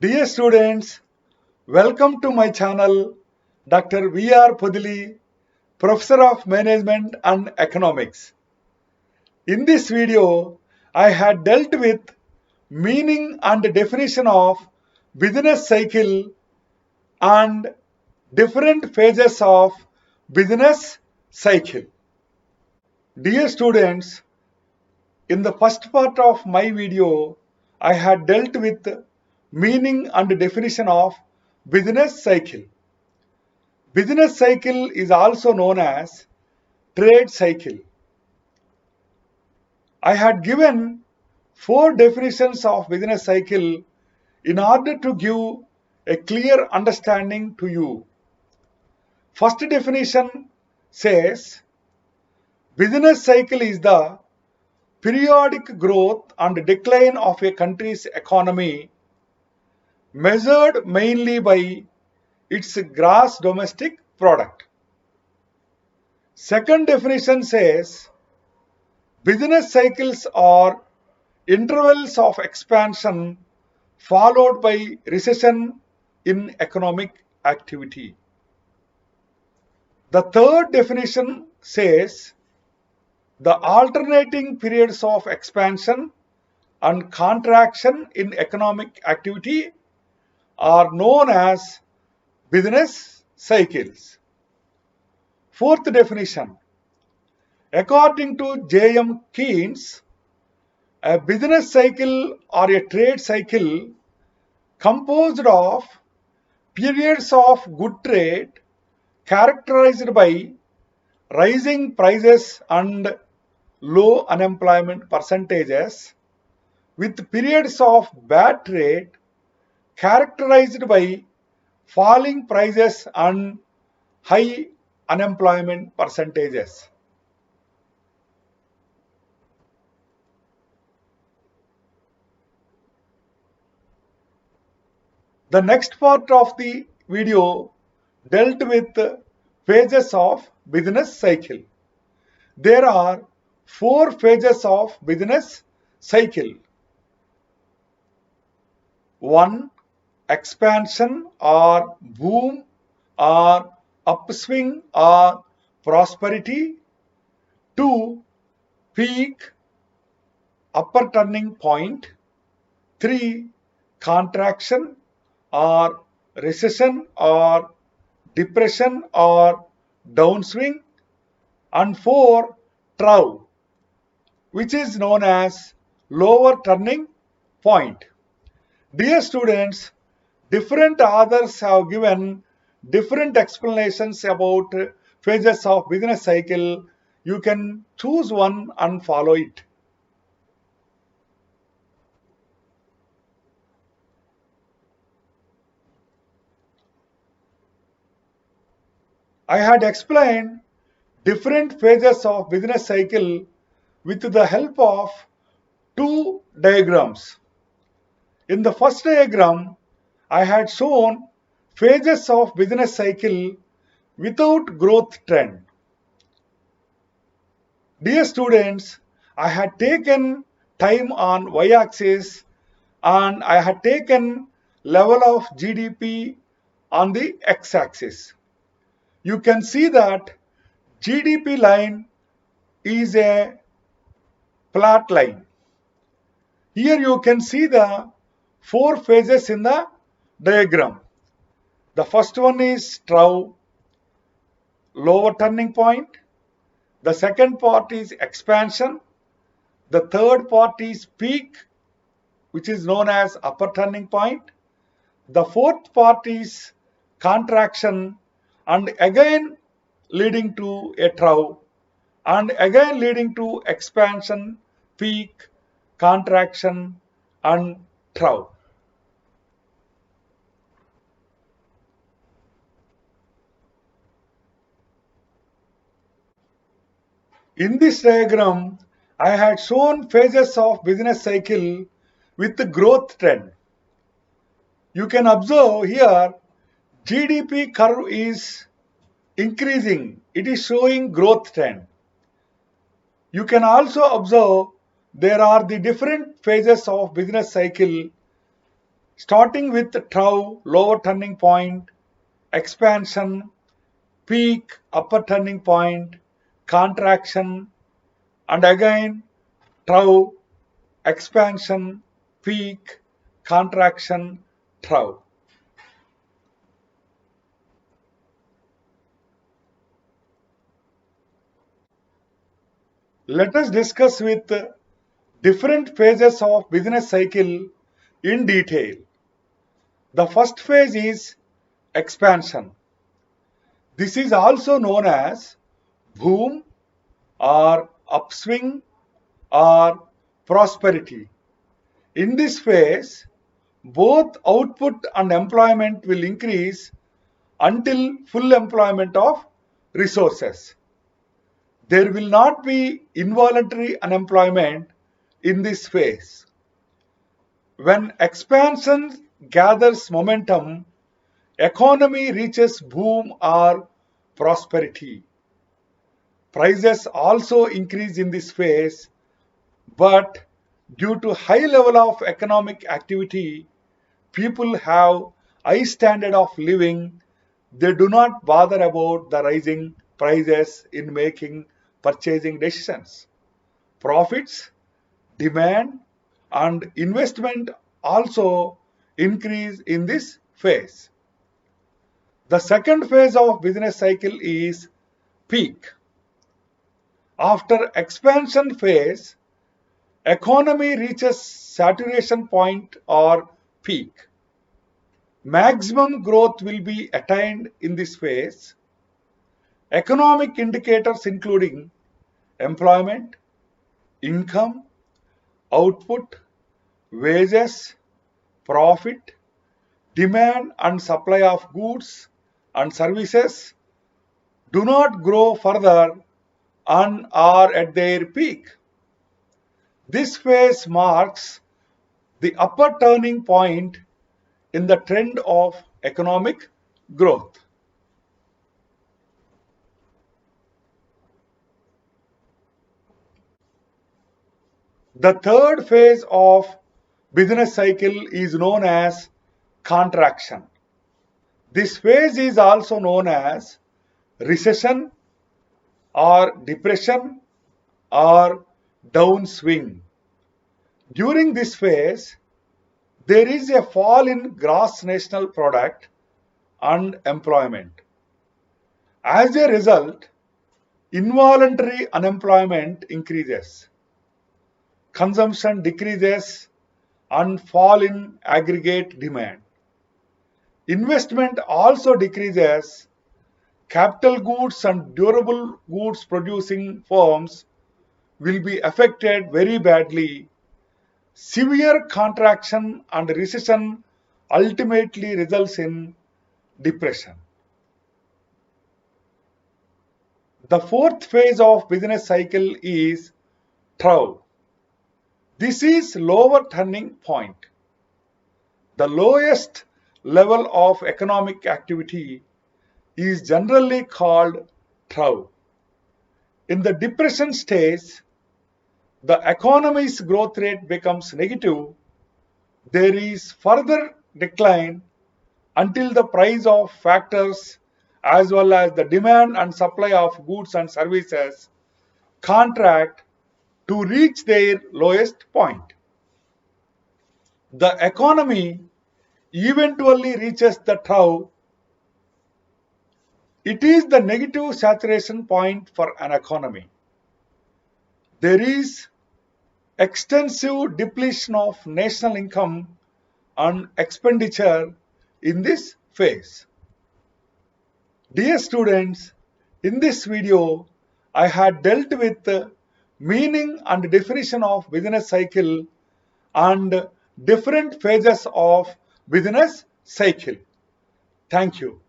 Dear students, welcome to my channel, Dr. V.R. Podile, Professor of Management and Economics. In this video, I had dealt with meaning and definition of business cycle and different phases of business cycle. Dear students, in the first part of my video, I had dealt with meaning and definition of business cycle. Business cycle is also known as trade cycle. I had given 4 definitions of business cycle in order to give a clear understanding to you. First definition says business cycle is the periodic growth and decline of a country's economy measured mainly by its gross domestic product. Second definition says business cycles are intervals of expansion followed by recession in economic activity. The third definition says the alternating periods of expansion and contraction in economic activity are known as business cycles. Fourth definition. According to J.M. Keynes, a business cycle or a trade cycle composed of periods of good trade characterized by rising prices and low unemployment percentages, with periods of bad trade characterized by falling prices and high unemployment percentages. The next part of the video dealt with phases of business cycle. There are 4 phases of business cycle. 1. Expansion or boom or upswing or prosperity. 2. Peak, upper turning point. 3. Contraction or recession or depression or downswing. And 4. Trough, which is known as lower turning point. Dear students, different authors have given different explanations about phases of business cycle. You can choose one and follow it. I had explained different phases of business cycle with the help of 2 diagrams. In the first diagram, I had shown phases of business cycle without growth trend. Dear students, I had taken time on y-axis and I had taken level of GDP on the x-axis. You can see that GDP line is a flat line. Here you can see the 4 phases in the diagram. The first one is trough, lower turning point. The second part is expansion. The third part is peak, which is known as upper turning point. The fourth part is contraction and again leading to a trough and again leading to expansion, peak, contraction and trough. In this diagram, I had shown phases of business cycle with the growth trend. You can observe here GDP curve is increasing. It is showing growth trend. You can also observe there are the different phases of business cycle starting with trough, lower turning point, expansion, peak, upper turning point, contraction, and again trough, expansion, peak, contraction, trough. Let us discuss with different phases of business cycle in detail. The first phase is expansion. This is also known as boom or upswing or prosperity. In this phase, both output and employment will increase until full employment of resources. There will not be involuntary unemployment in this phase. When expansion gathers momentum, economy reaches boom or prosperity. Prices also increase in this phase, but due to high level of economic activity, people have high standard of living. They do not bother about the rising prices in making purchasing decisions. Profits, demand, and investment also increase in this phase. The second phase of business cycle is peak. After expansion phase, economy reaches saturation point or peak. Maximum growth will be attained in this phase. Economic indicators including employment, income, output, wages, profit, demand and supply of goods and services do not grow further and are at their peak. This phase marks the upper turning point in the trend of economic growth. The third phase of business cycle is known as contraction. This phase is also known as recession or depression or downswing. During this phase, there is a fall in gross national product and employment. As a result, involuntary unemployment increases, consumption decreases, and fall in aggregate demand. Investment also decreases. Capital goods and durable goods producing firms will be affected very badly. Severe contraction and recession ultimately results in depression. The fourth phase of business cycle is trough. This is lower turning point. The lowest level of economic activity is generally called trough. In the depression stage, the economy's growth rate becomes negative. There is further decline until the price of factors as well as the demand and supply of goods and services contract to reach their lowest point. The economy eventually reaches the trough. It is the negative saturation point for an economy. There is extensive depletion of national income and expenditure in this phase. Dear students, in this video, I had dealt with the meaning and definition of business cycle and different phases of business cycle. Thank you.